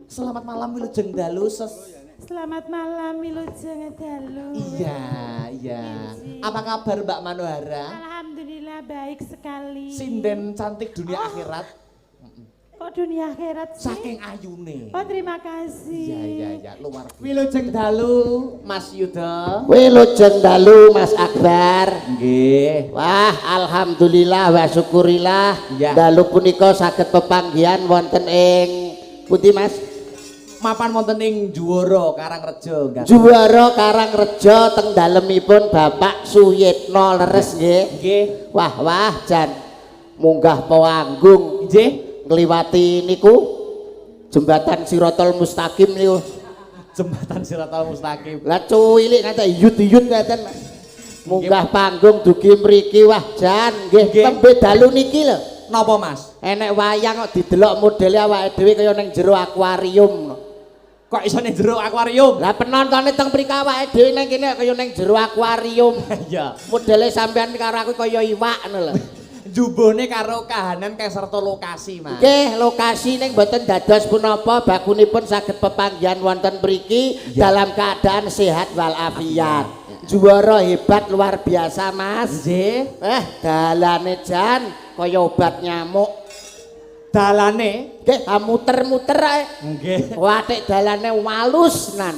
Selamat malam Wilujeng Dalu. Selamat malam Wilujeng Dalu. Iya. Apa kabar Mbak Manohara? Alhamdulillah baik sekali. Sinden cantik dunia akhirat. Kok dunia akhirat sih? Saking ayune. Oh terima kasih. Iya, luar biasa. Wilujeng Dalu, Mas Yuda. Wilujeng Dalu, Mas Akbar. Nggih. Wah, alhamdulillah wa syukurillah. Ya. Dalu punika saged pepanggihan wonten ing pundi Mas? Mapan wonten ing Juwara Karangreja nggih. Juwara Karangreja teng dalemipun Bapak Suyitno leres nggih. Nggih. Wah, jan munggah pawanggung Nggih. ngliwati niku jembatan Siratal Mustaqim niku. Jembatan Siratal Mustaqim. Lah cuwilik ngaten yut-yut ngaten. Munggah panggung dugi mriki wah jan nggih tembe dalu niki lho. Napa Mas? Enek wayang kok didelok modele awake dhewe kaya ning jero akuarium. Kok iso ning jero akuarium? Lah penontone teng mriki awake dhewe ning kene kaya ning jero akuarium. Iya. Modele sampean karo aku kaya iwak ngono lho. Jubone karo kahanan serta lokasi, Mas. Nggih, lokasi ning mboten dados punapa bakunipun saged pepanggihan wonten mriki dalam keadaan sehat walafiat. Juara hebat luar biasa, Mas. Nggih. Dalane jan kaya obat nyamuk. Dalane Nggih, muter-muter ae. nggih. Watik dalane walus nan.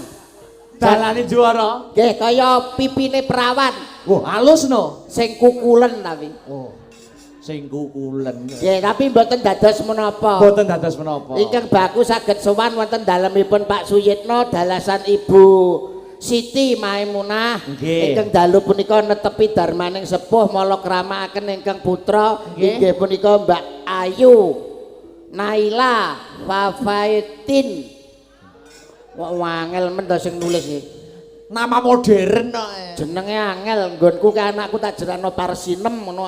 Dalane Juara. Nggih, kaya pipine perawan. Wah, halus no. Sing kukulen tapi. Oh. Sing kukulen. Nggih, tapi mboten dados menapa. Boten dados menapa. Ingkang bagus saged sowan wonten dalemipun Pak Suyitno dalasan Ibu Siti Maimunah. Nggih. Ingkang dalu punika netepi darmaning sepuh mala kramakaken ingkang putra inggih punika Mbak Ayu Naila Fafaitin. Wah, wangel men to sing nulis iki. Nama modern kok. Jenenge angel nggonku ke anakku tak jerano Parsinem ngono.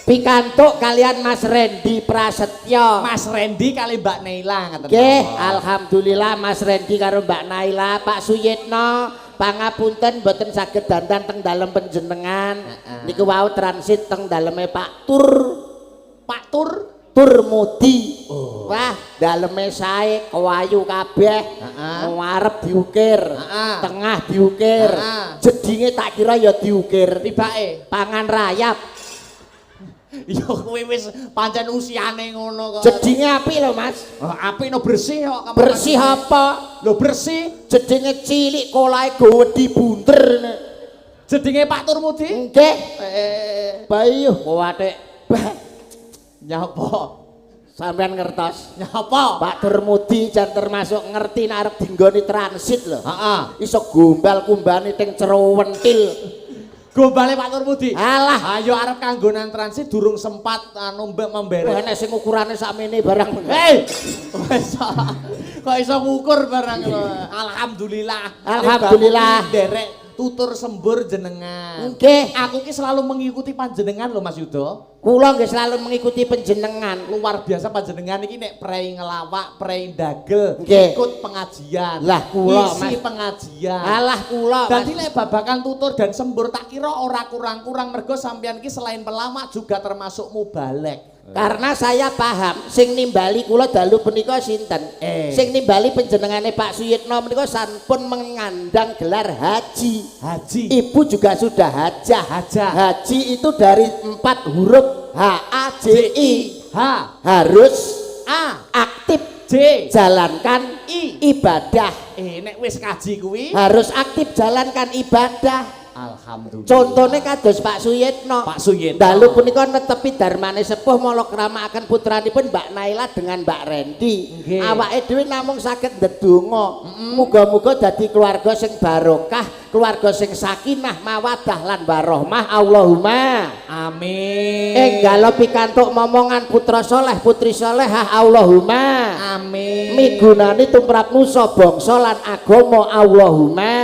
Pikantuk kalian Mas Rendi Prasetyo. Mas Rendi kali Mbak Naila ngaten. Nggih, alhamdulillah Mas Rendi karo Mbak Naila, Pak Suyitno, pangapunten boten saged dandan teng dalem panjenengan. Niku wau transit teng daleme Pak Tur. Pak Tur Turmudi. Wah, daleme sae kawayu kabeh. Ngarep diukir, tengah diukir. Jedinge tak kira ya diukir. tibake. Pangan rayap. Ya kuwi wis pancen usiane ngono kok. Jedinge apik lho, Mas. Apik no bersih kok. Bersih apa? Lho bersih. Jedinge cilik kolahe gowedi bunter. Jedinge Pak Turmudi. Nggih. Bayu kuwatik. Nyapa? Sampean ngertos. Nyapa? Pak Turmudi jan termasuk ngerti nek arep dinggoni transit lho. Heeh. Iso gombal kumbane teng cero wentil. Gombale Pak Turmudi. Alah, Ayo arep kanggonan transit durung sempat membere. wah nek sing ukurane sakmene barang. Hei. Kok iso ngukur barang lho. Alhamdulillah. Alhamdulillah. Derek tutur sembur jenengan. Nggih, Aku ki selalu mengikuti panjenengan lho Mas Yudo. kula nggih selalu mengikuti panjenengan. Luar biasa panjenengan iki nek prei ngelawak, prei dagel, Nggih. ikut pengajian. Lah, kula, isi Mas. pengajian. Alah kula. Dadi nek babakan tutur dan sembur tak kira ora kurang-kurang mergo sampeyan ki selain pelawak juga termasuk mubalek. Karena saya paham sing nimbali kula dalu punika sinten. Sing nimbali panjenengane Pak Suyitno menika sampun mengandang gelar haji. Haji. Ibu juga sudah hajah. Hajah. Haji itu dari 4 huruf HAJI. H Harus A aktif J jalankan I. ibadah. Nek wis kaji kuwi Harus aktif jalankan ibadah. alhamdulillah. Contohnya kados Pak Suyitno. Pak Suyitno. Dalu punika netepi darmane sepuh mala kramakaken putranipun Mbak Naila dengan Mbak Rendi. Nggih. Awake dhewe namung saged ndedonga. Muga-muga dadi keluarga sing barokah, keluarga sing sakinah, mawaddah lan warahmah. Allahumma Amin. Enggalo pikantuk momongan putra soleh putri solehah. Allahumma Amin. migunani tumrap nusa bangsa lan agama. Allahumma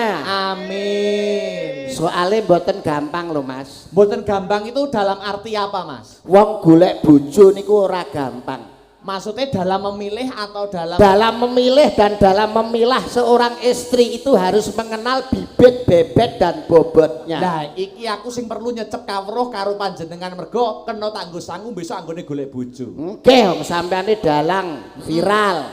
Amin. soalnya mboten gampang lho Mas. Mboten gampang itu dalam arti apa Mas? Wong golek bojo niku ora gampang. Maksudnya dalam memilih atau dalam memilih dan dalam memilah seorang istri itu harus mengenal bibit, bebet dan bobotnya. Nah, iki aku sing perlu nyecep kawruh karo panjenengan mergo kena tanggo sangu besok anggone golek bojo. Oke, wong sampeyane dalang, viral,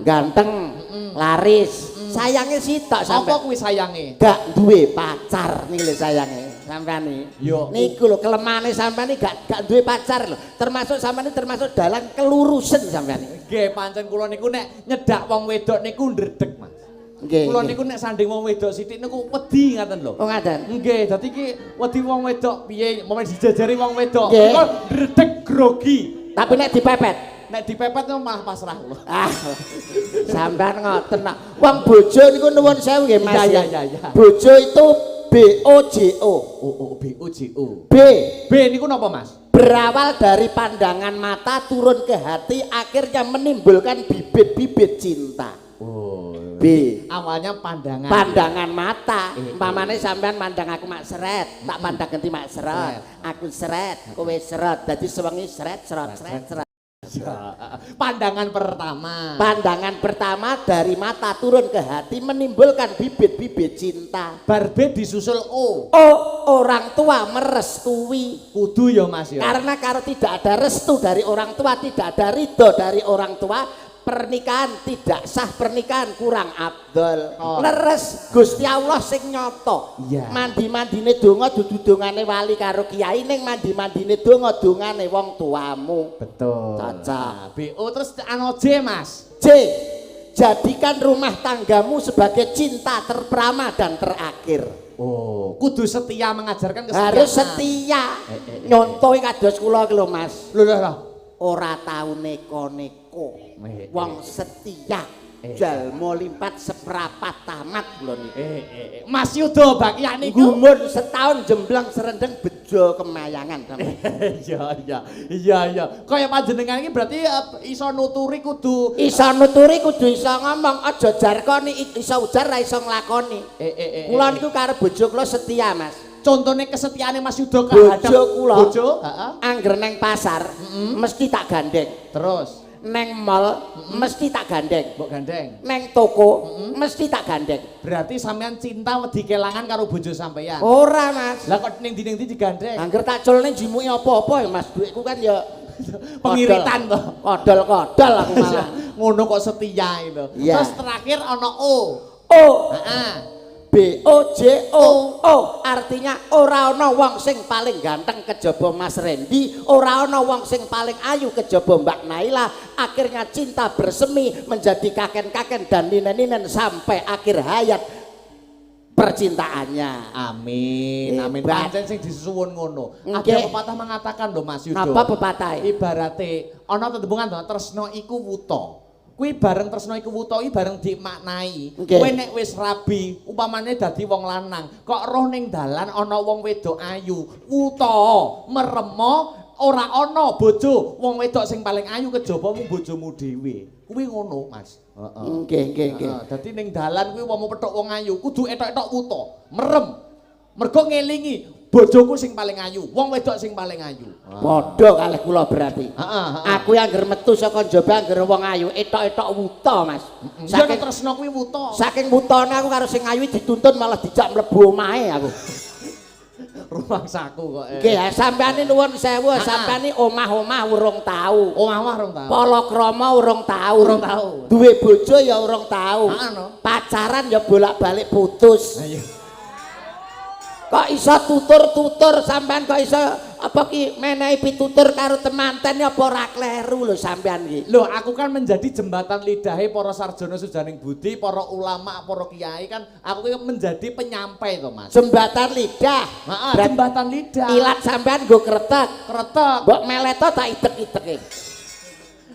ganteng, laris. Sayange sitok sampean. Apa kuwi sayange? Gak duwe pacar nih lho sayange sampean nih. Yo. Niku lho kelemahane sampean nih gak duwe pacar lho. Termasuk sampean termasuk dalang kelurusen sampean nih. Nggih, pancen kula niku nek nyedak wong wedok niku ndredeg, Mas. Nggih. Kula niku nek sanding wong wedok sithik niku wedi ngaten lho. Oh ngaten. Nggih, dadi iki wedi wong wedok piye momen dijajari wong wedok. Nggih. Kok ndredeg grogi. Tapi nek dipepet Nek dipepet malah pasrah kula. ah, sampean ngoten nak. Wong bojo niku nuwun sewu nggih Mas. Iya. Bojo itu BOJO. BOJO. B Niku napa, Mas? berawal dari pandangan mata turun ke hati akhirnya menimbulkan bibit-bibit cinta. Oh. B Awalnya pandangan. pandangan mata. Umpamane sampean mandang aku mak seret, tak pandang ganti mak seret. Aku seret, kowe seret. Dadi sewengi seret. Pandangan pertama. Pandangan pertama dari mata turun ke hati menimbulkan bibit-bibit cinta. Barbe disusul O. Oh, orang tua merestui. Kudu ya, Mas ya. Karena kalau tidak ada restu dari orang tua, tidak ada ridho dari orang tua, pernikahan tidak sah, pernikahan kurang abdol. Oh. Leres Gusti Allah sing nyoto. Iya. Mandi-mandine donga dudu dongane wali karo kiai, ning mandi-mandine donga dongane wong tuamu. Betul. Cocok. BO terus ano J, Mas. C. Jadikan rumah tanggamu sebagai cinta terpertama dan terakhir. Oh, kudu setia mengajarkan kesetiaan. Harus setia. Nyontohi kados kula iki lho, Mas. Lho. Ora tau neko-neko. Wong setia. Jalma limpat seprapat tamat lho niku. Mas Yudo Bakya niku. Gumun setahun jemblang serendeng bejo kemayangan. Iya. Kaya panjenengan iki berarti iso nuturi kudu Iso nuturi kudu iso ngomong, aja jarkoni iso ujar ra iso nglakoni. Kula niku karo bojo kula setia, Mas. Contohnya kesetiaane Mas Yudo kehadap Bojo kula. Bojo, Angger neng pasar mesti tak gandeng. Terus Neng mall mesti tak gandeng. mbok gandeng. Neng toko mesti tak gandeng. Berarti sampean cinta wedi kelangan karo bojo sampean. Ora, Mas. Lah kok ning ndi digandeng? Angger tak culne jimuki apa-apa ya, Mas. Duitku kan ya Pengiritan toh. Kodol aku malah. Ngono kok setia itu. Iya. Terus terakhir ana O. O Heeh. BOJO. Artinya ora ana wong sing paling ganteng kejaba Mas Randy, ora ana wong sing paling ayu kejaba Mbak Naila. Akhirnya cinta bersemi menjadi kaken-kaken dan ninen-ninen sampai akhir hayat percintaannya. Amin. Hebat. Pancen sing disuwun ngono. Nggih. Ada pepatah mengatakan lho Mas Yudo. Apa pepatah? Ibarate ana tetembungan to, tresno iku wuta. Kuwi bareng tresno iku wuta iki bareng dimaknai. Nggih. Kowe nek wis rabi, upamane dadi wong lanang, kok roh ning dalan ana wong wedok ayu, wuta, meremo, ora ana bojo, wong wedok sing paling ayu kejaba mung bojomu dhewe. Kuwi ngono, Mas. Nggih. Dadi ning dalan kuwi wong petuk wong ayu, kudu etok-etok wuta, merem. Mergo ngelingi bojoku sing paling ayu, wong wedok sing paling ayu. Padha kalih kula berarti. Heeh. Aku yang angger metu saka njaba angger wong ayu, etok-etok wuta, Mas. Saking tresno kuwi wuta. Saking wutane aku karo sing ayu dituntun malah dijak mlebu omahe aku. Rumangsaku kok. Nggih, sampeyan nuwun sewu, sampeyan omah-omah urung tau. Omah rong tau. Palakrama urung tau. Urung tau. Duwe bojo ya urung tau. Heeh, no. Pacaran ya bolak-balik putus. Ayo. Kok iso tutur-tutur sampean kok iso apa ki menehi pitutur karo temanten apa ora kleru lho sampean iki. Loh, aku kan menjadi jembatan lidahe para sarjana sujaning budi, para ulama, para kiai kan aku ki menjadi penyampai to, Mas. Jembatan lidah. Heeh, jembatan lidah. Ilat sampean nggo kretek. Kretek. Mbok meleto tak itek-iteke.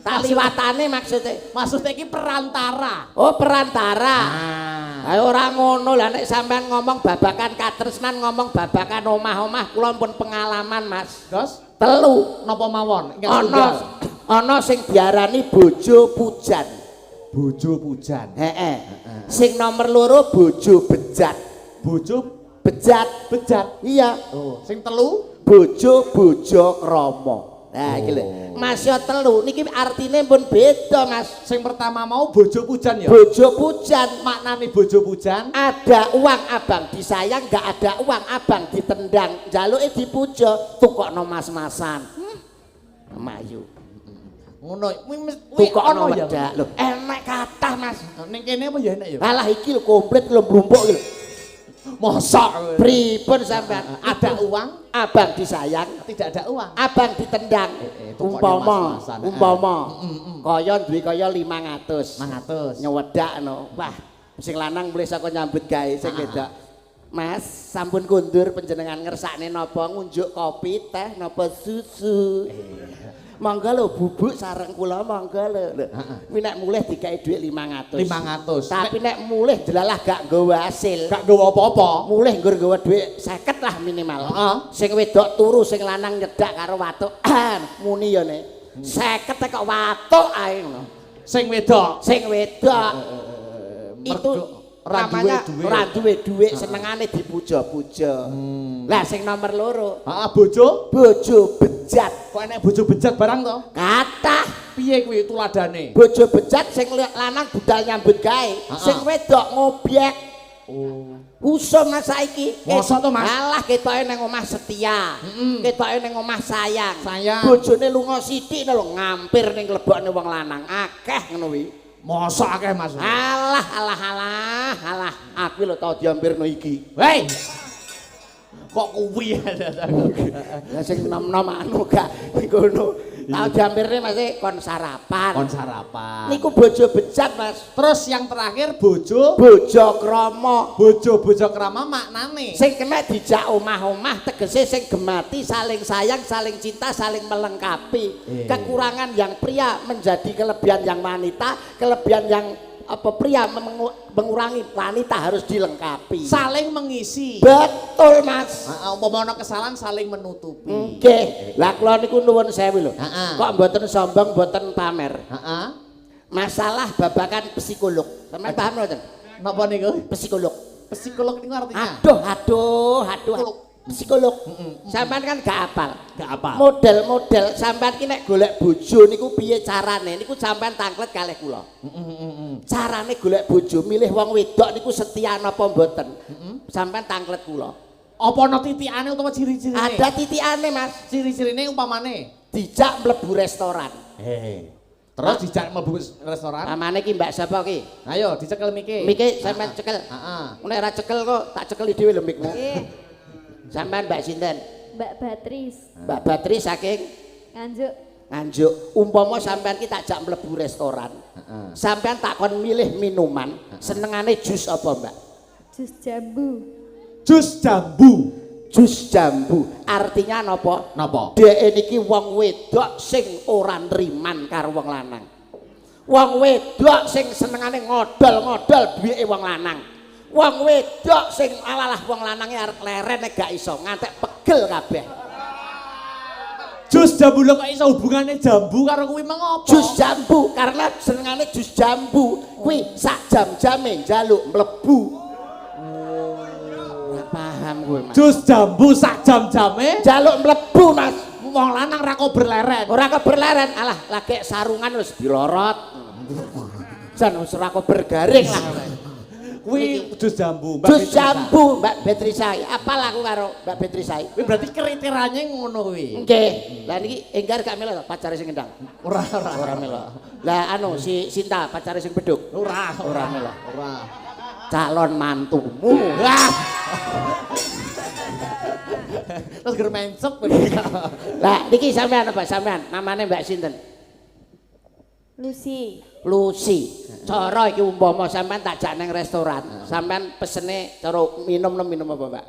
Tak liwatane Maksudnya iki perantara. Oh, perantara. Nah. Ayo ora ngono lah nek sampean ngomong babakan katresnan, ngomong babakan omah-omah kula pun pengalaman, Mas. Terus 3. napa mawon? Ingkang tunggal. Ana sing diarani bojo pujan. Bojo pujan. Heeh. Sing nomor 2 bojo bejat. Bojo Bejat. bejat. Iya. Oh, sing telu Bojo krama. Nah, iki lho. Masya telu niki artine pun beda, Mas. Sing pertama mau bojo pujan ya. Bojo pujan, Maknane bojo pujan. ada uang abang disayang, nggak ada uang abang ditendang. Jaluke dipuja, tukokno mas-masan. Mayu. Ngono. Tukokno ya. wedak. Lho, enek kathah, Mas. Ning kene apa ya enak ya? Alah iki lho komplit lho mlumpuk iki lho. Mosok. Pripun sampean? Ada uang, Abang disayang, tidak ada uang. abang ditendang. tukokne Umpama, mas-masan. umpama. Kaya duwe kaya 500. 500. Nyewedakno. Wah, sing lanang mulai saka nyambut gawe sing wedok. Mas, sampun kundur panjenengan ngersakne napa ngunjuk kopi, teh napa susu. Monggo lho bubuk sareng kula monggo lho. Kuwi nek mulih dikai dhuwit 500. 500. Tapi nek mulih delalah gak nggawa hasil. Gak nggawa apa-apa. Mulih nggur nggawa dhuwit 50 lah minimal. Sing wedok turu sing lanang nyedak karo watuk. Muni ya ne. 50 kok watuk ae ngono. Sing wedok. Sing wedok. Itu namanya ora duwe dhuwit senengane dipuja-puja. Lah sing nomor loro. Heeh, bojo. Bojo bejat. Kok enek bojo bejat barang to? Kathah. Piye kuwi tuladane? Bojo bejat sing lanang budal nyambut gawe, sing wedok ngobyek. Oh. Usum Mas saiki. Mosok to, Mas? Alah ketoke ning omah setia. Ketoke ning omah sayang. Sayang. Bojone lunga sithik lho ngampir ning lebokne wong lanang. Akeh ngono kuwi. Mosok akeh Mas. Alah. Aku lho tau diampirno iki. Hei. Kok kuwi ya? Lah sing nom-nom anu gak ngono. Tau diampirne Mas kon sarapan. Kon sarapan. Niku bojo bejat Mas. Terus yang terakhir bojo Krama. bojo krama maknane. Sing kena dijak omah-omah tegese sing gemati saling sayang, saling cinta, saling melengkapi. Kekurangan yang pria menjadi kelebihan yang wanita, kelebihan yang pria mengurangi wanita harus dilengkapi. Saling mengisi. Betul Mas. Umpama ana kesalahan saling menutupi. Nggih. Lah kula niku nuwun sewu lho. Kok mboten sombong, mboten pamer. Heeh. Masalah babakan psikolog. Sampeyan paham mboten? Napa niku? Psikolog. Psikolog niku artinya? Aduh. Psikolog. Sampeyan kan gak apal. Gak apa. Model-model sampeyan ki nek golek bojo niku piye carane? Niku sampeyan tanglet kalih kula. Carane golek bojo milih wong wedok niku setia napa mboten? Sampeyan tanglet kula. Apa ana titikane utawa ciri-cirine? Ada titikane Mas. Ciri-cirine umpamane Dijak mlebu restoran. Terus dijak mlebu restoran. Amane ki Mbak sapa ki? Ayo dicekel miki. Miki sampeyan cekel. Heeh. Nek ora cekel kok tak cekeli dhewe lho mikmu. Sampeyan Mbak sinten? Mbak Batris, Mbak Batri saking Nganjuk. Nganjuk. Umpama sampeyan ki tak jak mlebu restoran. Sampeyan tak kon milih minuman, senengane jus apa, Mbak? Jus jambu. Jus jambu. Jus jambu. Artinya napa? Napa? Dhek niki wong wedok sing ora nriman karo wong lanang. Wong wedok sing senengane ngodol-ngodol duweke wong lanang. Wong wedok sing alah wong lanange arep leren nek gak iso ngantek pegel kabeh. Jus jambu lho kok iso hubungane jambu karo kuwi mengopo? Jus jambu karena senengane jus jambu kuwi sak jam-jame njaluk mlebu. Ora paham kowe Mas. Jus jambu sak jam-jame Njaluk mlebu Mas. wong lanang ra kok berleren. Ora kok berleren alah lagi sarungan wis dilorot. Jan wis ora kok bergaring lah. Kuwi jus jambu, Mbak Jus Beatrice. jambu Mbak Beatrice. Apal aku karo Mbak Beatrice. Kuwi berarti kriterianya ngono kuwi. Nggih. Lah niki enggar gak melo pacare sing ngendang. Ora Melo. Lah anu si Sinta pacare sing beduk. Ora melo. Ora. Calon mantumu. Wah. Terus ger mencep. Lah niki sampean apa sampean? Namane Mbak sinten? Lucy. Cara iki umpama sampean tak jak nang restoran, sampean pesene cara minum apa, Mbak?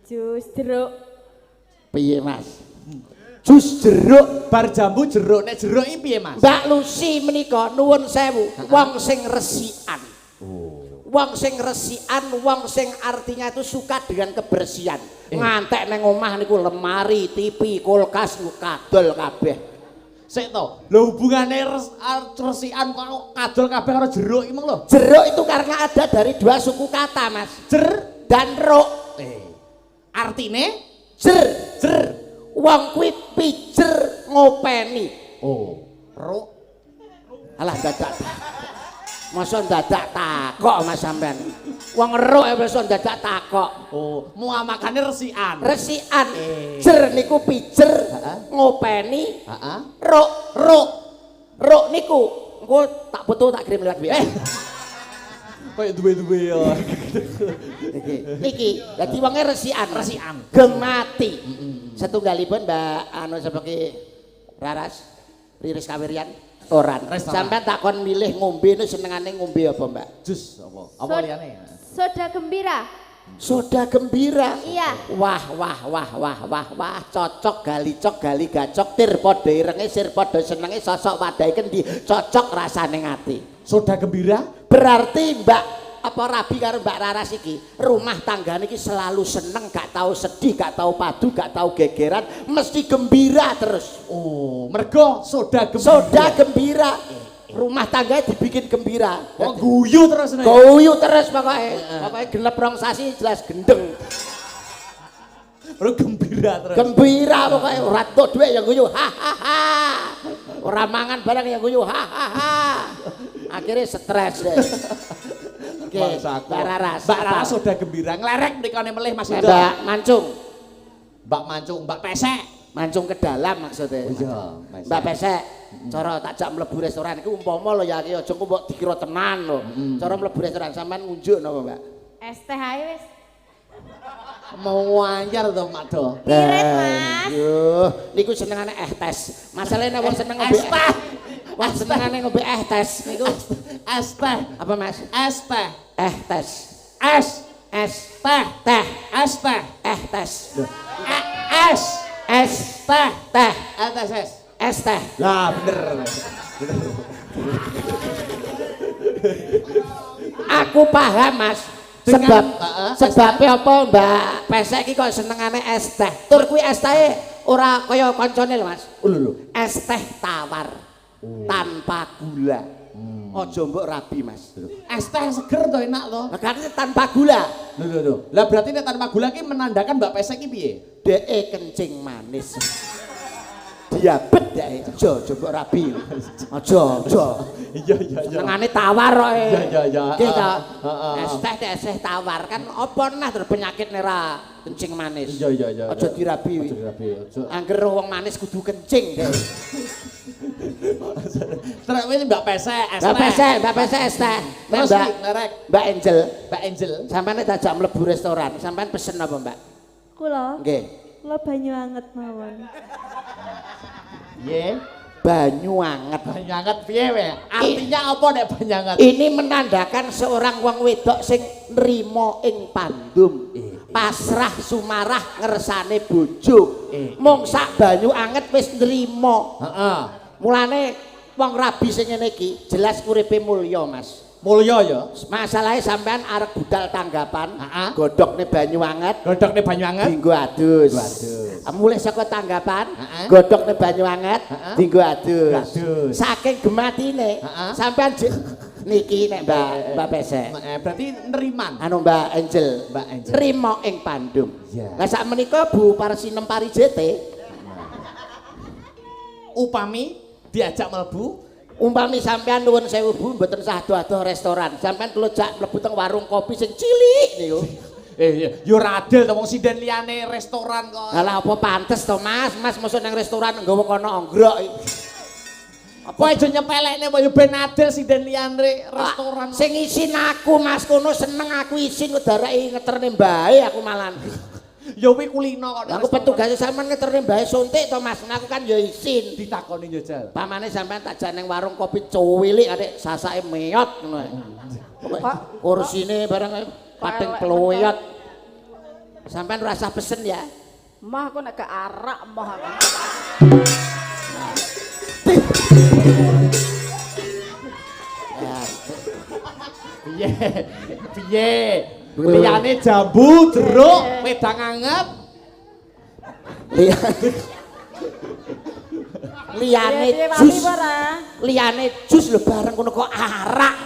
Jus jeruk. Piye, Mas? Jus jeruk. Bar jambu jeruk, nek jeruk iki piye, Mas? Mbak Lucy menika nuwun sewu, wong sing resikan. Wong sing resikan, wong sing artinya itu suka dengan kebersihan. Ngantek nang omah niku lemari, TV, kulkas niku kadol kabeh. Sik to. Lho hubungane resikan kok kadol kabeh karo jeruk iki mong lho. Jeruk itu karena ada dari dua suku kata, Mas. Jer Dan ruk. artine Jer. jer. Wong kuwi pijer ngopeni. Oh, Ruk. Alah dadak. Masa dadak takok Mas sampean. Wong eruk ya masa dadak takok. Oh, muamakane resikan. Resikan. Jer niku pijer ngopeni. Heeh. Ruk niku engko tak foto tak kirim lewat WA. Kayak duwe-duwe ya. Niki, dadi wonge resikan. Resikan. Gemati. Setunggalipun Mbak anu sebagai Raras Riris Kawiryan oran. Sampeyan takon milih ngombe nu senengane ngombe apa, Mbak? Jus apa? Apa liyane? Soda gembira. Soda gembira. Iya. Wah, cocok gali gacok tir padha irenge sir padha senenge sosok wadahe kendi cocok rasane ngati. Soda gembira? Berarti Mbak apa Rabi karo Mbak Raras iki rumah tanggane iki selalu seneng, gak tahu sedih, gak tahu padu, gak tahu gegeran, mesti gembira terus. Oh, mergo soda gembira. Soda gembira. Rumah tangga dibikin gembira. Oh, guyu terus nih. Guyu terus pokoknya. Pokoknya genep rong sasi jelas gendeng. Bro gembira terus. Gembira pokoknya ora entuk dhuwit ya guyu. Ha ha ha. Ora mangan barang ya guyu. Ha ha ha. Akhirnya stres deh. Oke, Mbak Raras. Mbak Raras soda gembira nglerek mrikane melih Mas Indo. Mbak Mancung. Mbak Mancung, Mbak Pesek. Mancung ke dalam maksudnya. Oh iya, Mbak Pesek. Cara tak jak mlebu restoran iku umpama lho ya iki aja engko mbok dikira tenan lho. Cara mlebu restoran sampean ngunjuk napa, Mbak? Es teh ae wis. Mau anyar to, Mak Do. Irit, Mas. Yuh, niku senengane tes. Masalahnya wong seneng ngombe Es teh. Wong senengane ngombe tes niku Es teh. apa, Mas? Es teh. Tes. Es teh. Teh. Es teh. Tes. Es teh. Teh. Es Teh. Lah bener. Aku paham, Mas. Sebabnya apa Mbak Pesek iki kok senengane es teh. Tur kuwi es teh ora kaya kancane lho, Mas. Lho. Es teh tawar tanpa gula. Aja mbok rabi, Mas. Es teh seger to enak to. Lah kan tanpa gula. Lho. Lah berarti nek tanpa gula ki menandakan Mbak Pesek ki piye? Deke kencing manis. Diabet ya, aja mbok rabi. Aja. Iya. Senengane tawar kok. Iya. Nggih ta? Es teh tawar kan apa nah terus penyakit nera kencing manis. Iya. Aja dirabi. Aja. Angger wong manis kudu kencing deh. Terus wis Mbak Pesek es teh. Mbak Pesek es teh. Terus Mbak ngerek Mbak Angel, Mbak Angel. sampean nek tak mlebu restoran, sampean pesen apa, Mbak? Kula. Nggih. Kula banyu anget mawon. Ye. Banyu anget. Banyu anget piye we? Artinya apa nek banyu anget? Ini menandakan seorang wong wedok sing nrimo ing pandum. Pasrah sumarah ngersane bojo. Mung sak banyu anget wis nrimo. Heeh. Mulane wong rabi sing ngene iki jelas uripe mulya, Mas. Mulya ya. Masalahnya sampean arep budal tanggapan, Heeh. godhokne banyu anget, Godhokne banyu anget. dienggo adus. Mulai saka tanggapan, godhokne banyu anget, dienggo adus. Saking gematine, sampean niki nek Mbak Pesek. Berarti neriman. Anu Mbak Angel, nrimo ing pandum. Lah sak menika Bu Parsinem Parijete Upami diajak mlebu. umpami sampean nuwun sewu Bu mboten sah ado-ado restoran. Sampean telujak mlebu teng warung kopi sing cilik niku. Yo ora adil to wong sinden liyane restoran kok. Lah apa pantes to Mas? Mas mosok nang restoran nggawa kono anggrok. Apa aja nyepelekne kok yo ben adil sinden liyane restoran. Sing isin aku Mas kono seneng aku isin kok darake ngeterne mbae aku malan. Yo kuwi kulino kok. Aku petugas sampean ngeterne mbae suntik to Mas. Aku kan yo isin. Ditakoni yo Jal. Pamane sampean tak jak ning warung kopi cuwilik adik sasake meot ngono. Pak kursine barang pating peluyot. Sampean rasa pesen ya. Mah aku nek ke arak mah aku. Piye? Liyane jambu, jeruk, wedang anget. Liyane jus. Liyane jus lho bareng kono kok arak.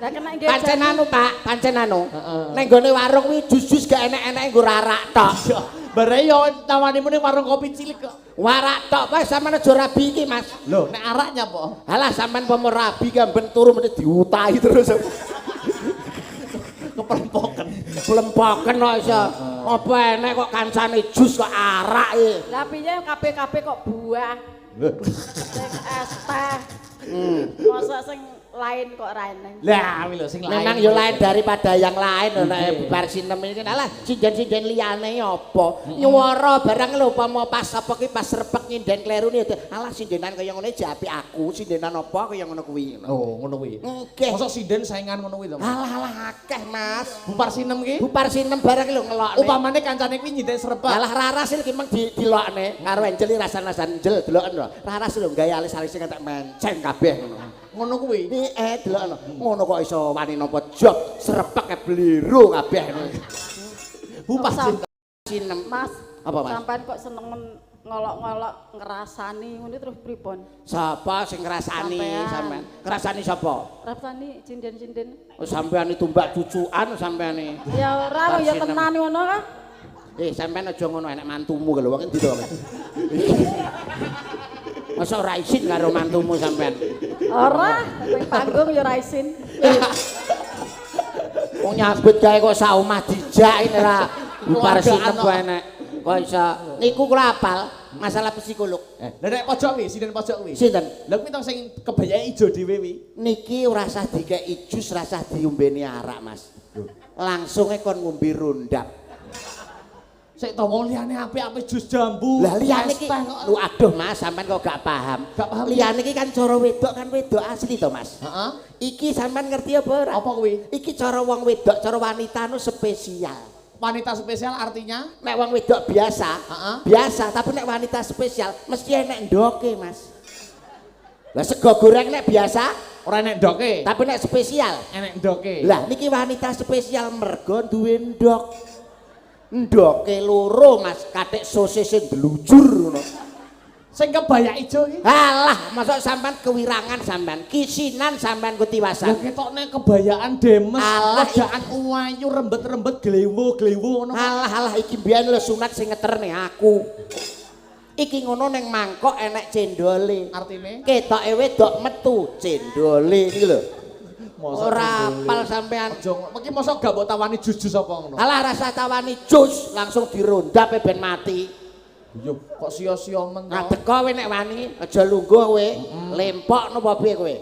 Lah kena nggih. Pancen anu Pak, pancen anu. Ning gone warung kuwi jus-jus gak enek-eneke nggo arak tok. Bare yo tawanimu ning warung kopi cilik kok. Warak tok wae sampean aja rabi iki, Mas. Lho, nek araknya apa? Alah sampean pomo rabi kan ben turu mesti diutahi terus. Keperempokan. Plempoken kok iso. Apa enek kok kancane jus kok arak e. Lah piye kabeh-kabeh kok buah. Sing es teh. Masa sing lain kok ra eneng. Lah, lho sing lain. Memang yo lain daripada yang lain nek bar sinem iki. Alah sinden-sinden liyane apa? Nyuwara barang lho upama pas apa ki pas repek nyinden kleru ni. Alah sindenan kaya ngene japi aku, sindenan apa kaya ngono kuwi. Oh, ngono kuwi. Nggih. Mosok sinden saingan ngono kuwi to, Mas? Alah akeh, Mas. Bupar sinem ki? Bupar sinem barang lho ngelokne. Upamane kancane kuwi nyinten serepek. Alah raras iki meng dilokne karo Angel rasan-rasan Angel deloken lho. Raras lho gawe alis-alis sing entek menceng kabeh ngono. Ngono kuwi. Deloken. Ngono kok iso wani nampa job serepek bliru kabeh ngono. Bupar sinem. Mas, Apa, Mas? sampean kok seneng ngolok-ngolok ngerasani ngono terus pripun? Sapa sing ngrasani Sampean. sampean? Ngrasani sapa? Rasani cinden-cinden. Oh, sampean iki tumbak cucukan sampean iki. Ya ora lho ya Sinem. tenan ngono kan. Sampean aja ngono enek mantumu lho wong endi to. Masa ora isin karo mantumu sampean. Ora, kowe panggung ya ra isin. Wong nyambut gawe kok sak omah dijak ini ra bubar sinem wae enek. Kok iso niku kula apal masalah psikolog. Lah nek pojok kuwi, sinden pojok kuwi. Sinten? Lah kuwi to sing kebayake ijo dhewe kuwi. Niki ora usah dikeki jus, ora usah diombeni arak, Mas. Langsung kon ngombe rondap. Sik to wong liyane apik-apik jus jambu. Lah liyane es iki teh kok. lu aduh Mas, sampean kok gak paham. Gak paham. Liyane iki kan cara wedok kan wedok asli to, Mas. Heeh. Iki sampean ngerti apa ora? Apa kuwi? Iki cara wong wedok, cara wanita nu spesial. Wanita spesial artinya Nek wong wedok biasa, Heeh. biasa, tapi nek wanita spesial mesti enek ndoke, Mas. Lah sego goreng nek biasa, ora enek ndoke, tapi nek spesial. enek ndoke. Lah niki wanita spesial mergo duwe ndok. Ndoke loro, Mas, katik sosis ndelujur ngono. Sing kebaya ijo iki. Alah, masuk sampean kewirangan sampean, kisinan sampean Lah kutiwasan. ketokne kebayaan demes, Alah, wajaan uwayu rembet-rembet glewo-glewo ngono. Alah iki mbiyen lho sunat sing ngeterne aku. Iki ngono ning mangkok enek cendole. Artine Ketoke wedok metu cendole iki lho. mosok Ora cendole. apal sampean. Aja ngono. Iki mosok gak mbok tawani jus-jus apa ngono. Alah rasa tawani jus langsung dirondap ben mati. Yo kok sia-sia men to. Nah teko kowe nek wani aja lungguh kowe. Lempok napa piye kowe?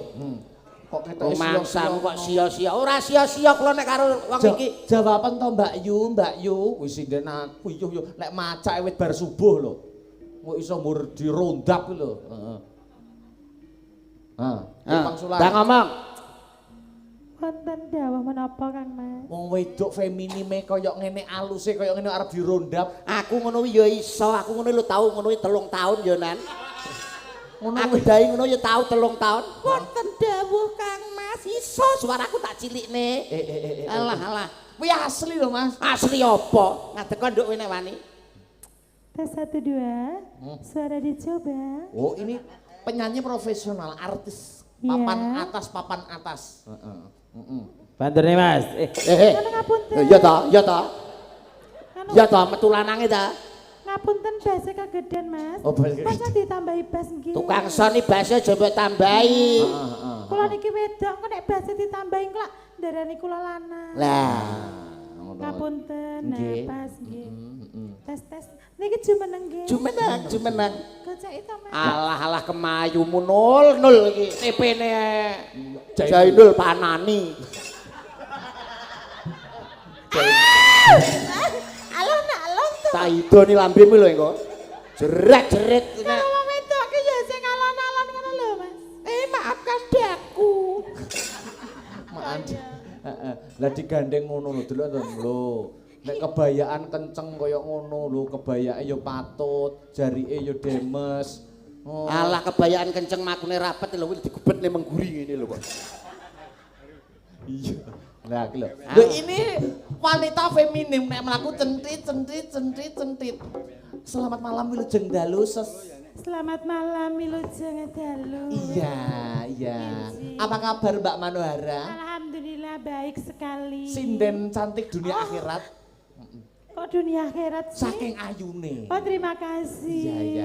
Kok ketoke Mangsamu kok sia-sia. Ora sia-sia kula nek karo wong iki. Jawaban to Mbak Yu. Wis sinden aku yo nek macake wit bar subuh lho. Kok iso mbur dirondap ku lho. Heeh. Pangsulan. Dah ngomong. Wonten dawuh menapa Kang Mas? Wong wedok feminime kaya ngene aluse kaya ngene arep dirondap. Aku ngono ya iso, aku ngono lho tau ngono 3 tahun ya Nan. Ngono Aku dai ngono ya tau 3 tahun. Wonten dawuh Kang Mas, iso suaraku tak cilikne. Alah. kuwi asli lho Mas. Asli apa? Ngadek nduk kowe nek wani. Tes 1 2. Suara dicoba. Oh, ini penyanyi profesional, artis. Iya. Papan atas. Heeh. Banter nih Mas. Ngono ngapunten. Ya ta, ya ta. Ngono Ya ta metu lanange ta. ngapunten base kagedan Mas. Oh, balik. Masa ditambahi bas nggih. Tukang soni base aja mbok tambahi. Kula niki wedok kok nek base ditambahi kok ndarani kula lanang. Lah, Ngapunten, Nggih. pas nggih. Tes. Niki jumeneng nggih. jumeneng. Kocek itu Mas. Alah kemayumu nul iki. TP-ne Jainul Panani. Alon-alon tuh. Tak idoni lambemu lho engko. Jerat-jerit. Kalau wong wedok ki ya sing alon-alon ngono lho Mas. Maafkan daku. Maaf. Heeh. Lah digandeng ngono lho delok to lho. Nek kebayaan kenceng kaya ngono lho, kebayake ya patut, jarike ya demes. Oh. Alah kebayaan kenceng makune rapet lho wis digebetne mengguri ngene lho kok. Iya. Lah iki lho. Lho ini wanita feminim nek mlaku centit. Selamat malam Wilujeng Dalu. Selamat malam Wilujeng Dalu. Iya. Apa kabar Mbak Manohara? Alhamdulillah baik sekali. Sinden cantik dunia akhirat. Kok dunia akhirat sih. Saking ayune. Oh terima kasih.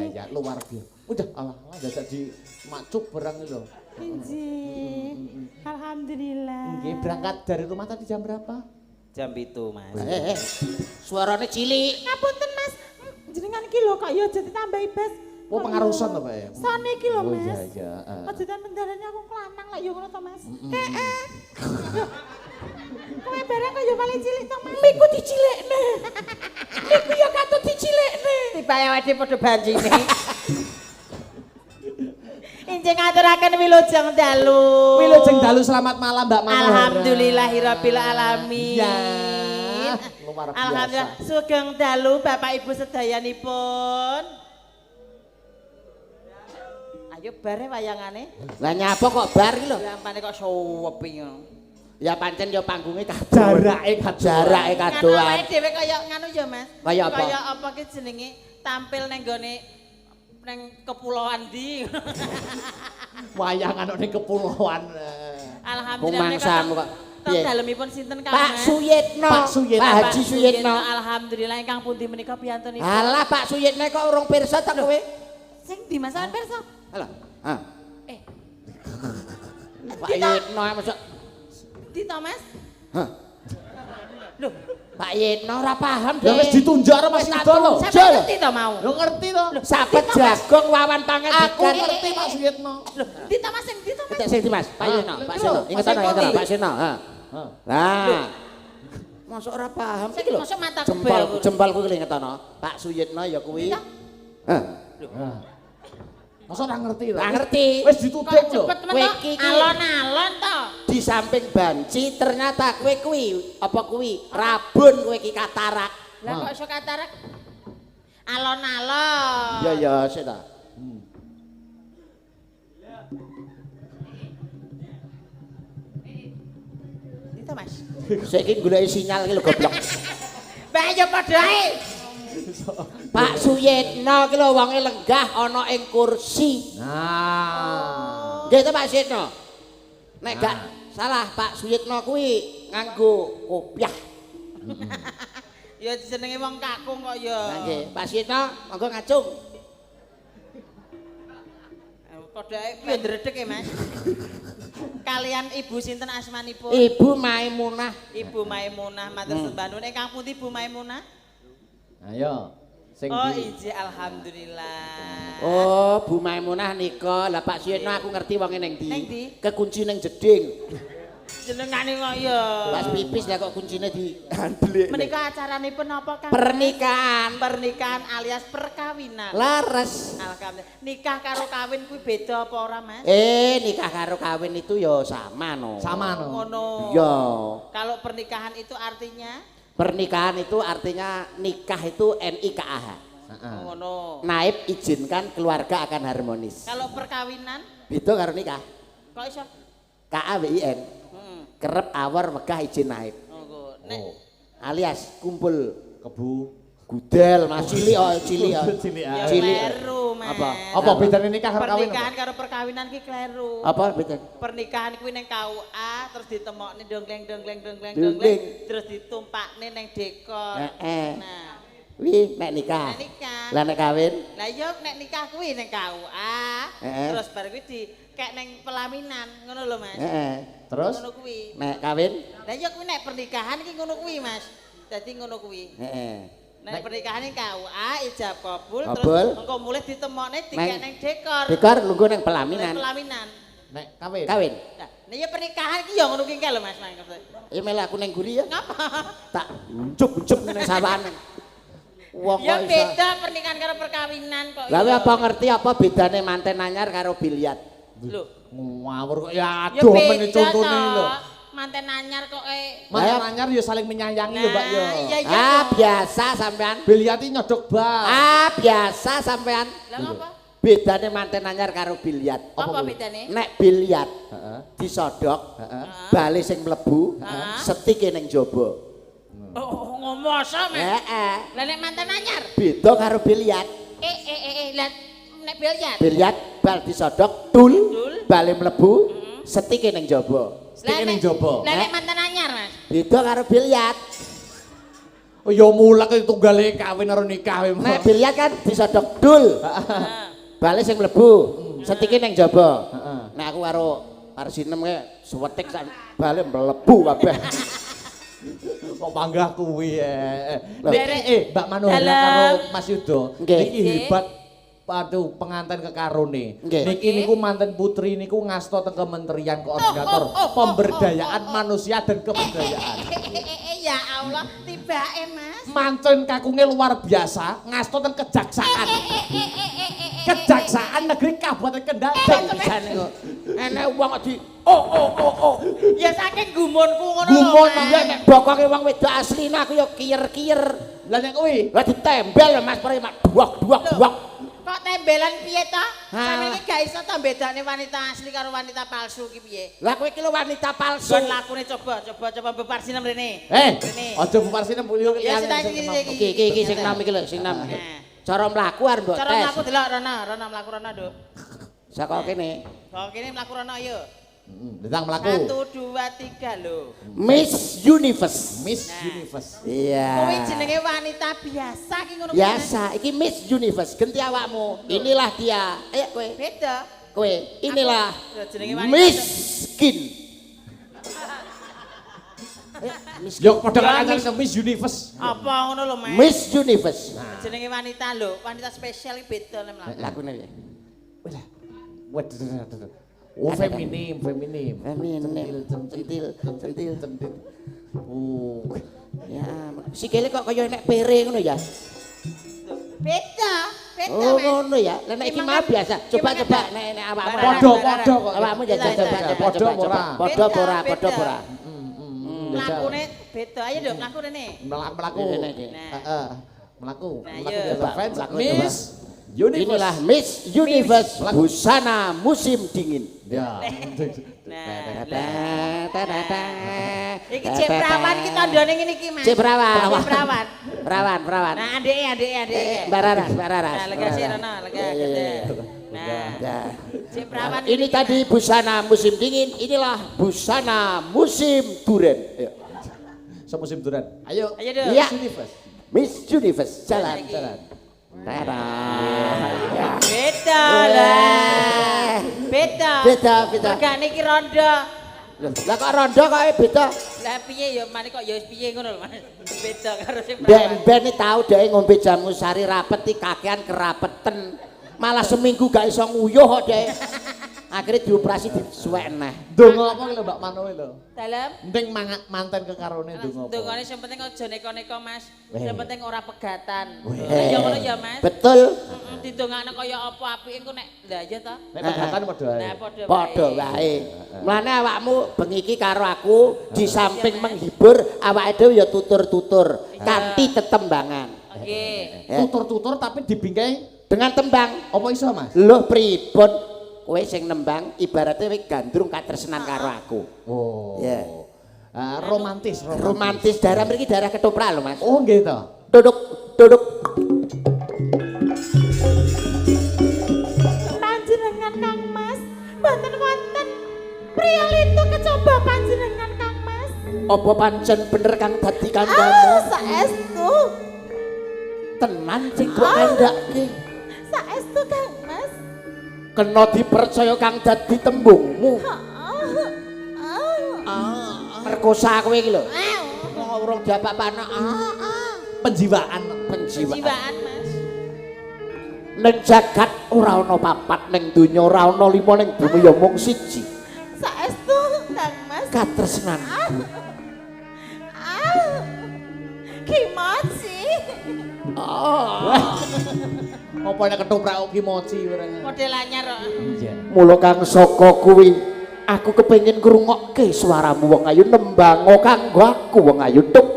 Iya, luar biasa. Udah, Allah, dadak di macuk barang itu loh. Inji. Alhamdulillah. Nggih, berangkat dari rumah tadi jam berapa? Jam itu mas. Suarane cilik. Ngapunten Mas. Jenengan iki lho kok ya aja ditambahi bas. Oh, pengarusan to, Pak ya? Sone iki lho Oh, Mas. iya. Aja ten pendarane aku kelanang lek yo ngono to Mas. Kowe bareng kok yo paling cilik to Mas. Miku dicilekne. Miku yo katut dicilekne. Tiba ya wedi padha banjine. Injing ngaturaken wilujeng dalu. Wilujeng dalu selamat malam Mbak Manohara. Alhamdulillahirabbil alamin. Ya, luar biasa. Alhamdulillah sugeng dalu Bapak Ibu sedayanipun. Ayo bare wayangane. Lah nyapa kok bar iki lho? Lampane kok suwepi ngono. Ya pancen ya panggunge kadoan. Jarake Jarake Nganu awake kadoan. dhewe kaya nganu ya Mas. Kaya apa? Kaya apa ki jenenge tampil ning gone ning kepulauan ndi. Wayangan ning kepulauan. Alhamdulillah Kumangsamu kok. Teng Piye? dalemipun sinten Kang? Pak Suyitno. Pak Suyitno. Pak Haji Suyitno. Alhamdulillah ingkang pundi menika piyantunipun. Alah Pak Suyitno kok urung pirsa ta kowe? Sing di masakan perso. Alah. Ah. Eh, Pak Yitno masuk. di to Mas? Hah. Loh, Pak Yitno ora paham Ya wis ditunjuk karo Mas Yudo lho. sampe ngerti to mau? Lo ngerti to? Sahabat jagung wawan pangan Aku ikan. ngerti Pak Suyitno. Loh, di to Mas sing di to Mas? Kita sing di Mas, Pak Yitno, Pak Sino. Ingat ana Pak Pak Sino, ha. Lah. Masuk ora paham iki lho. Masuk mata Jempol kebel. jempolku ki inget ana. Pak Suyitno ya kuwi. Hah. Masa ora ngerti to? Ora ngerti. Wis dituding lho. Cepet men Kowe to. iki- Alon-alon to. Di samping banci ternyata kowe kuwi apa kuwi rabun kowe iki katarak. Lah kok iso katarak? Alon-alon. Ya ya sik ta. Itu Mas. Saiki goleki sinyal iki lho goblok. Mbak yo padha ae. Pak Suyitno ki lho wonge lenggah ana ing kursi. Nah. Nggih to Pak Suyitno. Nek gak salah Pak Suyitno kuwi nganggo kopiah. Ya jenenge wong kakung kok ya. Nah nggih, Pak Suyitno monggo ngacung. Padha ae piye ndredeg ya Mas. Kalian ibu sinten asmanipun? Ibu Maimunah. Ibu Maimunah matur sembah nuwun. Ingkang pundi Bu Maimunah? Ayo. Sing Oh di. iji alhamdulillah. Oh, Bu Maimunah nika. Lah Pak Suyitno aku ngerti wonge ning ndi. Ning ndi? Kekunci ning jeding. Jenengane kok ya. Pas pipis lah kok kuncine dihandlik. Menika acaranipun apa Kang? Pernikahan. Pernikahan alias perkawinan. Laras. Alhamdulillah. Nikah karo kawin kuwi beda apa ora Mas? Nikah karo kawin itu ya sama no. Sama no. Ngono. Ya. Kalau pernikahan itu artinya Pernikahan itu artinya nikah itu NIKAH. Heeh. ngono. Naib izinkan keluarga akan harmonis. Kalau perkawinan Beda karo nikah. kok iso? KAWIN. Heeh. Kerep awar megah izin naib. Monggo. Nek Alias kumpul Kebu. gudel mas cilik oh cilik oh. Cilik. ya Cilik. kleru, Mas. Apa? Apa bedane nikah karo kawin? Pernikahan karo perkawinan ki kleru. Apa beda? Pernikahan kuwi ning KUA terus ditemokne dongkleng Dongkleng. terus ditumpakne ning dekor. Nah, Wi nek nikah. nek nikah. Lah nek kawin? Lah iya nek nikah kuwi ning KUA. Terus bar kuwi dikek ning pelaminan, ngono lho Mas. Terus Ngono kuwi. Nek kawin? Lah iya kuwi nek pernikahan iki ngono kuwi Mas. Dadi ngono kuwi. Nek pernikahan ning KUA ijab kabul terus Kabul. engko mulih ditemokne dikek ning dekor. Dekor lungguh nang Ning pelaminan. pelaminan. nek kawin. Kawin. Nah, ya pernikahan iki ya ngono ki lho Mas. Ya melek aku ning guri ya. Ngapa? Tak unjuk-unjuk ning sawane. Wong Ya kok iso. beda pernikahan karo perkawinan kok. Lah iya. apa ngerti apa bedane manten anyar karo biliat? Lho. Ngawur kok ya Ya aduh men beda contone toh. lho. Manten anyar kok Mantan anyar ya saling menyayangi ya, Mbak ya. Iya iya. Ah toh. biasa sampean. Biliati nyodok bal. Ah biasa sampean. Lah ngapa? Bedane manten anyar karo biliat. Apa bedane? Nek biliat Heeh. disodok, Heeh. bale sing mlebu, Heeh. setike ning jaba. Oh, ngomoso Mas. Heeh. Lah nek manten anyar? Beda karo biliat. Lah nek biliar. Biliat bal disodok, tul, Tul. bale mlebu, setike ning jaba. Setike ning jaba. Lah nek manten anyar Mas. Beda karo biliat. Oh ya mulek tunggale kawin karo nikah. Nek biliar kan bisa dogdul. Bale sing mlebu, setiki ning jaba. Nek aku karo Sinem kae suwetik sak bale mlebu kabeh. Kok panggah kuwi Mbak Manohara Dalam. karo Mas Yudo. Nggih. Niki hebat. Aduh, pengantin kekarone. Nggih. Niki niku manten putri niku ngasto teng Kementerian Koordinator Pemberdayaan Manusia dan Kebudayaan. Ya Allah, tibake Mas. Manten kakunge luar biasa, ngasto teng Kejaksaan. Kejaksaan Negeri Kabupaten Kendal. Bisa niku. Enek wong kok di Ya saking gumunku ngono lho. gumun Mas. ya nek bokonge wong wedok asline aku ya kiyer-kiyer. Lah nek kuwi Lah ditembel Mas Pri mak duak. Kok tembelan piye to? Ha. Sampe iki gak iso to bedane wanita asli karo wanita palsu ki piye? Lah kowe iki lho wanita palsu. Gon lakune coba bebar sinem rene. Rene. aja buparsine yo Ya sing tak iki. Iki sing nam iki lho, sing nam. Cara mlaku arep mbok Cara tes. mlaku delok Rono mlaku Rono, Nduk. Saka kene. Kok kene mlaku Rono yo. Ditang mlaku. 1 2 3 lho. Miss Universe. Miss Universe. Iya. Kuwi jenenge wanita biasa ki ngono. Biasa, iki Miss Universe. Genti awakmu. Inilah dia. Ayo kowe. Beda. Kowe, inilah Lho, jenenge wanita. miskin. Miskin. Yo padha karo Miss Universe. Apa ngono lho, Mas? Miss Universe. Jenenge wanita lho, wanita spesial iki beda nek mlaku. Lakune piye? Waduh. Oh feminim. Feminim. Centil. Ya, sikile kok kaya nek pere ngono ya. Beda, Oh, Mas. ngono ya. Lah nek iki mah biasa. Coba nek awakmu. Padha kok. Awakmu jajal coba. Padha ora. Padha ora. Mlakune beda. Ayo Nduk, mlaku rene. Mlaku. Rene iki. Heeh. Mlaku. Nah, Mlaku iya. biasa fans. Mlaku, Miss Universe. Inilah Miss Universe Miss. busana musim dingin. Ya. Nah, iki Iki cek perawan ki tandane ngene iki, Mas. Cek perawan. Cek perawan. Perawan. Nah, adike. Mbak Raras. Nah, lega sih Rono, lega gede. Nah, Ya. cek perawan Ini tadi busana musim dingin, inilah busana musim duren. Ayo. Semusim duran. Ayo. Ayo Nduk. Iya. Miss Universe. Miss Universe jalan. Jalan. Tera. Beda lah. Beda. Regane iki rondo. Lah kok rondo kok beda? Lah piye ya mane kok ya piye ngono lho, Mas. Beda karo sing perawan. Ben-ben tau dhek ngombe jamu sari rapet iki kakean kerapeten. Malah seminggu gak iso nguyuh kok dhek. Akhirnya dioperasi disuwek neh. Donga apa lho Mbak Manoe lho? Dalem. Penting manten kekarone donga apa? Dongane sing penting aja neko-neko, Mas. Weh. Sing penting ora pegatan. Eh, Ya ngono ya, Mas. Betul. Didongakno kaya apa apike engko nek lha ya to. Nek pegatan padha ae. Nah, padha Padha wae. Mulane awakmu bengi iki karo aku di samping menghibur awake dhewe ya tutur-tutur kanthi tetembangan. Oke. Tutur-tutur tapi dibingkai Dengan tembang. apa iso, Mas? Loh pripun kowe sing nembang ibaratnya kowe gandrung katresnan karo aku. Oh. Ya. Romantis. Romantis darah mriki darah ketoprak lho, Mas. Oh, nggih to. Duduk. Panjenengan Kang Mas, mboten wonten prialitu kecoba panjenengan Kang Mas. Apa pancen bener kang dadi kandamu? Saestu. Tenan sing mbok kandhake. Saestu Kang Mas. Kena dipercaya kang dadi tembungmu. Merkosa kowe iki lho. Urung diapa-apana. Penjiwaan. Jiwaan Mas. Ning jagat ora ana papat, ning donya ora ana lima, ning bumi ya mung siji. Saestu Kang Mas. Katresnan. Kimochi. Apa nek ketoprak ugi mochi bareng. Model anyar kok. Iya. Mula kang saka kuwi aku kepengin ngrungokke swaramu wong ayu nembang kanggo aku wong ayu tuk.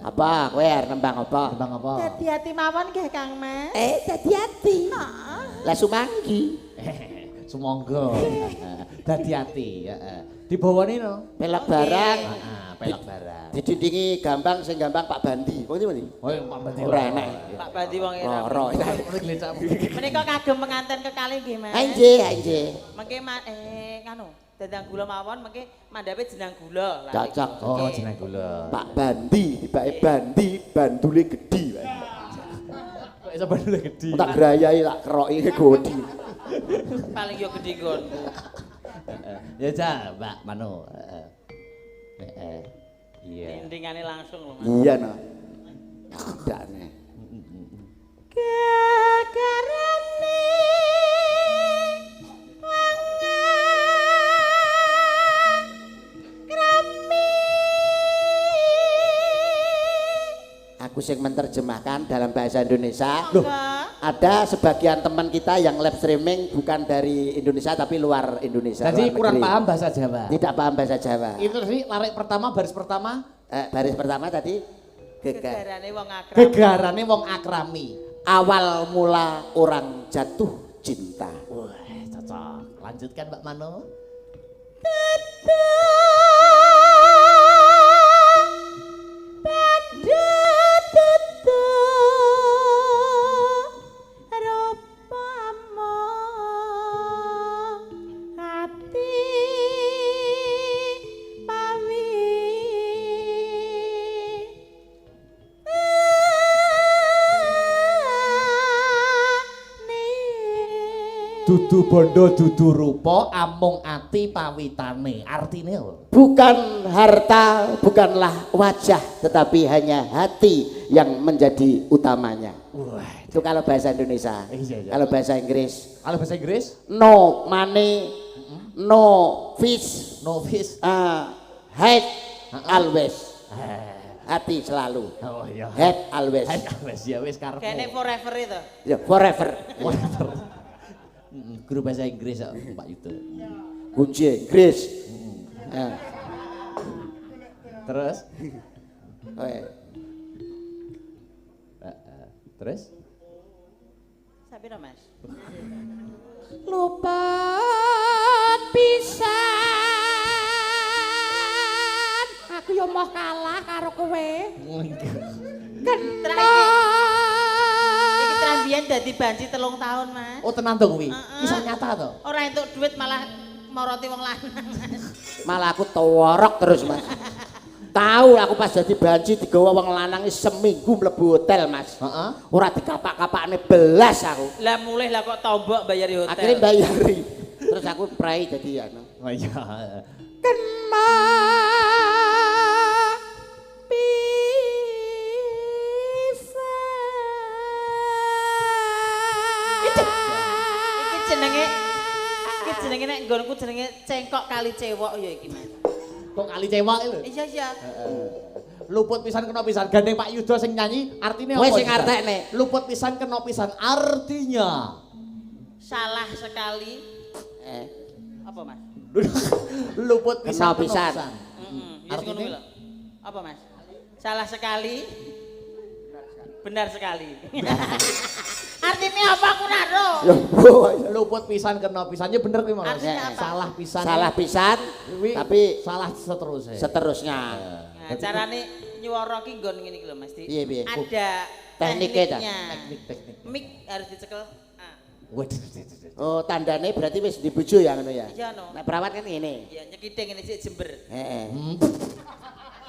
Apa kowe arep nembang apa? Bang apa? Hati-hati mawon nggih Kang Mas. Dadi ati. Lah sumanggi. Sumangga. Hati-hati, heeh. Dibawani no. Pelak barang. Heeh, pelak barang. Didindingi gampang sing gampang Pak Bandi. Kok ndi? Oh, Pak Bandi. Ora enak. Pak Bandi wong era. Loro. Menika kagem pengantin kekalih nggih, Mas. Ha nggih. Mengke nganu, dadang gula mawon mengke mandhape jenang gula. Lah, Cocok. Oh, jeneng gula. Pak Bandi, tibake Bandi, bandule gedhi. Kok iso bandule gedhi. Tak grayai tak keroki godi. paling yo gedhe nggonku. Ya ja, Mbak Mano. Heeh. Iya. Tindingane langsung lho, Mas. Iya no. Ndane. Kekarane Aku sing menerjemahkan dalam bahasa Indonesia. Loh, ada sebagian teman kita yang live streaming bukan dari Indonesia tapi luar Indonesia. Jadi luar kurang negeri. paham bahasa Jawa. Tidak paham bahasa Jawa. Itu sih larik pertama, baris pertama. Baris pertama tadi gegarane wong akrab. Gegarane wong akrami. awal mula orang jatuh cinta. Wah, cocok. Lanjutkan Mbak Mano. Dudu bondo dudu rupa amung ati pawitane. Artine apa? Bukan harta, bukanlah wajah, tetapi hanya hati yang menjadi utamanya. Wah, Itu kalau bahasa Indonesia. Iya. Kalau bahasa Inggris, kalau bahasa Inggris no money, no fish, novice. hate always. Hati selalu. Oh iya. Hate always. Wes ya wis karepmu. Kene forever itu. Ya, forever. Guru bahasa Inggris kok Pak Yudo. Kunci Inggris. Terus? Oke. Terus? Sapira, Mas? Luput pisan. Aku yo mau kalah karo kowe. Kena. Iki trambian dadi banci 3 tahun, Mas. Oh tenan to kuwi. Kisah nyata to. Ora entuk duit malah moroti wong lanang. Malah aku tawarok terus, Mas. Tahu aku pas jadi banci digawa wong lanang seminggu mlebu hotel, Mas. Heeh. Ora dikapak-kapakne belas aku. Lah mulih lah kok tombok bayari hotel. Akhirnya bayari. Terus aku prai jadi anu. Oh iya. Kena. Iki jenenge nek nggonku jenenge cengkok kali cewok ya iki, Mas. Kok kali cewek lho. Iya iya. Luput pisan kena pisan gandeng Pak Yudo sing nyanyi artinya apa? Wes sing artekne. Luput pisan kena pisan artinya. Salah sekali. Apa, Mas? Luput pisan Kena pisan. Ya sing ngono kuwi lho. Apa, Mas? Salah sekali. Benar sekali. Artinya apa aku naro? Luput pisan kena pisan. Ya bener kuwi Mas. Artinya apa? Salah pisan. Salah pisan Kuwi tapi salah seterusnya. seterusnya. Nah, carane nyuwara ki nggon ngene iki lho, Mas. Piye, piye? Ada Tekniknya dah. Teknik. Mic harus dicekel. Waduh. Oh, tandane berarti wis dibujo ya ngono ya. Iya no. Nek perawat kan ngene. Ya nyekithing ngene sik jember. Heeh.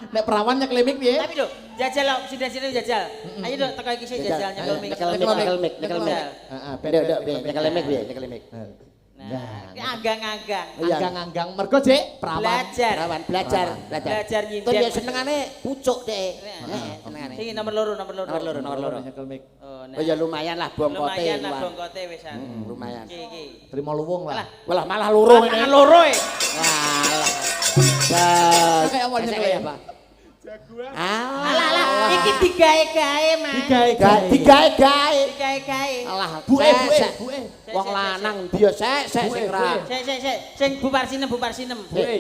Nek perawan nyekelimik piye? Tapi lho, jajal lho, sini jajal. Ayo dong teko iki sik jajal nyekel mic. Nyekel mic. Heeh, Nyekel mic piye? Nyekel mic. Nah, iki anggang-anggang. Iya. Anggang-anggang mergo Cek perawan. Belajar. Perawan belajar. Belajar Terus ya nyindir. senengane pucuk deh. Heeh, senengane. Sing nomor loro. Nomor loro. Nyekel mic. Oh, nah. Oh ya lumayan lah bongkote. Lumayan lah bongkote wisan. Lumayan. Iki. Terima luwung lah. Walah malah loro Tangan ini. loro e. Walah. Kayak apa nyekel apa? Alah, iki digawe-gawe, Mas. Digawe-gawe. Digawe-gawe. Alah, Buke. wong lanang dia sek sing ra. Sik. Sing bubar sinem.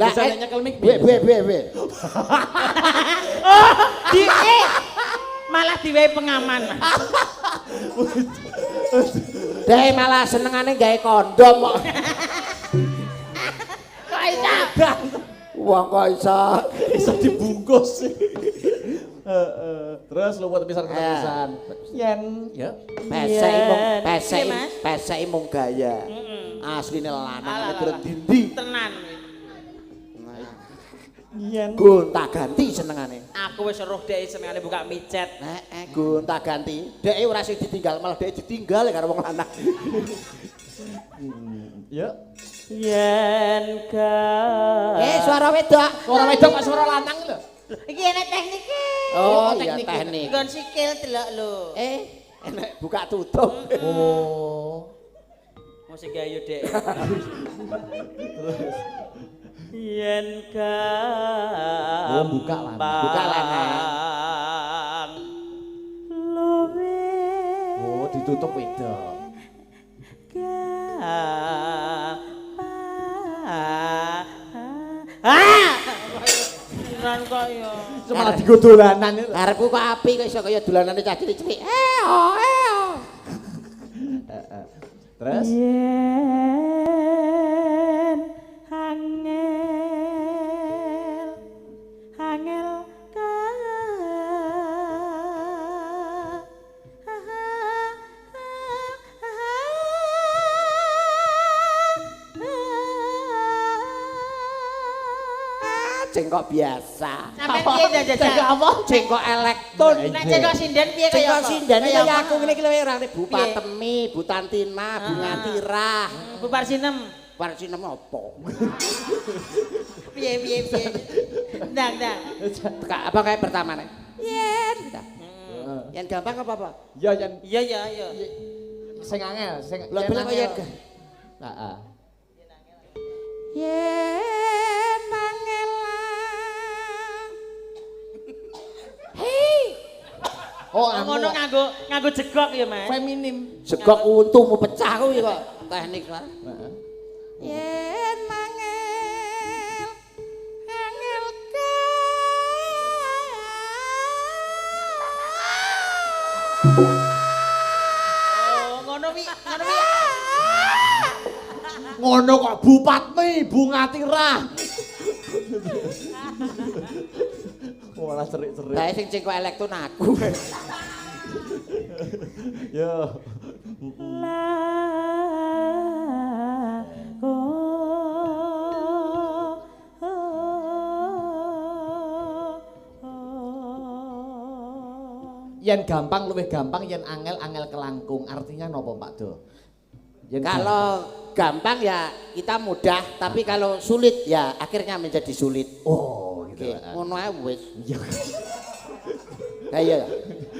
Lah nyekel mic. Buwe. Oh, malah diwehi pengaman. Deh malah senengane gawe kondom kok. dagang. Wong kok Iso dibungkus. Terus luwet pisan-pisan. Yen ya pesek mung gaya. Asline lanang Alah, terus alah. dindi. Tenan. yen Gonta-ganti senengane. Aku wis roh dhek senengane buka micet. Gonta-ganti. Dhek ora sing ditinggal, malah dhek ditinggal karo wong lanang. ya Yen ka. Suara wedok. suara wedok kok suara lanang lho. Iki enek teknike. Oh, iya teknik. teknik. Nggon sikil delok lho. Enek buka tutup. Oh. Musik ayu dek. Yen ka. Oh, buka lanang. Buka lanang. Luwe. Oh, ditutup wedok. Ran kaya. Malah digo dolanan itu. Karepku kok api kok iso kaya dolanane cah cilik-cilik. Terus Yen angel ka Cengkok biasa. Sampai piye dah jajak? apa? Cengkok elektron. Nek cengkok sinden piye kaya Cengkok apa? sinden Kaya kaya apa? aku ngene iki lho ora Bu Piye? Patemi, Bu Tantina, Bu Ngantirah. Bu Parsinem. Parsinem apa? Piye. Ndang. Apa kayak pertama nih? Yen. Yang gampang apa? Ya yen Iya. sing angel, sing Lah bilang kok yen. Heeh. Yen angel. Hei. Oh, Ngono nganggo jegok ya, Mas. feminim. Segok untumu pecah kuwi kok teknik lah. Heeh. Yen angel ka. Oh, ngono wi. Ngono kok Bupatmi, Bu Ngatirah. Malah cerik-cerik. Lah sing cengkok elektron aku. Ya. Yen gampang luwih gampang, yen angel kelangkung. Artinya nopo Pak Do? Yen Kalau gampang ya kita mudah, tapi kalau sulit ya akhirnya menjadi sulit. oh gitu. Oke, ngono ae wis. Ya. Kayak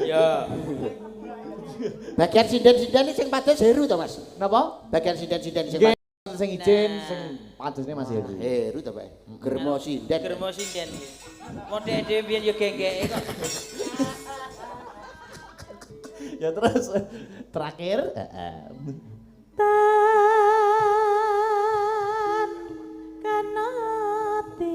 Ya. bagian sinden-sinden ini sing padha seru to, Mas. Napa? Bagian sinden-sinden sing Nggih, padha sing ijen, sing padusnya masih heru. seru to, Pak. Germo sinden. Germo sinden. Model dhewe biyen yo genggeke kok. Ya terus terakhir tan kanati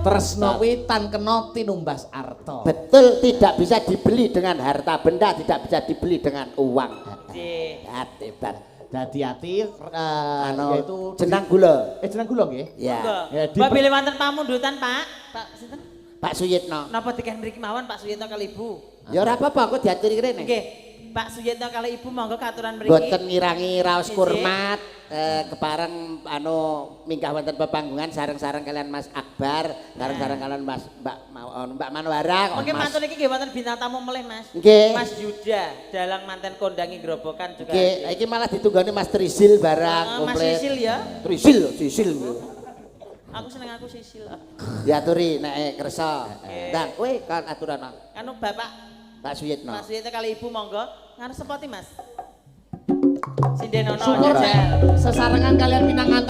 tresno kuwi tan kena tinumbas arta. Betul, tidak bisa dibeli dengan harta benda, tidak bisa dibeli dengan uang. Hebat. Dadi-ati yaitu jenang gula. jenang gula nggih? Ya. Ya, Mbak pilih wonten pamundutan, Pak. Pak sinten? Pak Suyitno. Napa diken mriki mawon Pak Suyitno kali Ibu? Ya ora apa-apa, aku diaturi kene. Nggih. Pak Suyitno kali Ibu monggo katuran mriki. Boten ngirangi raos kurmat, kepareng minggah wonten pepanggungan sareng-sareng kalian Mas Akbar, sareng-sareng kalian Mbak Manwara. Mungkin mantun iki nggih wonten bintang tamu melih, Mas. Nggih. Mas Yuda, dalang manten kondangi grobokan juga. Nggih, iki malah ditunggoni Mas Trisil barang Mas komplit. Sisil ya. Trisil. Aku seneng aku Sisil. Diaturi nek kersa. Ndang, kowe kan aturan Anu Bapak Pak Suyitno. Mas Suyitno kali Ibu monggo ngarep sepoti, Mas. Sindenono. Syukur nek sesarengan kalian pinangan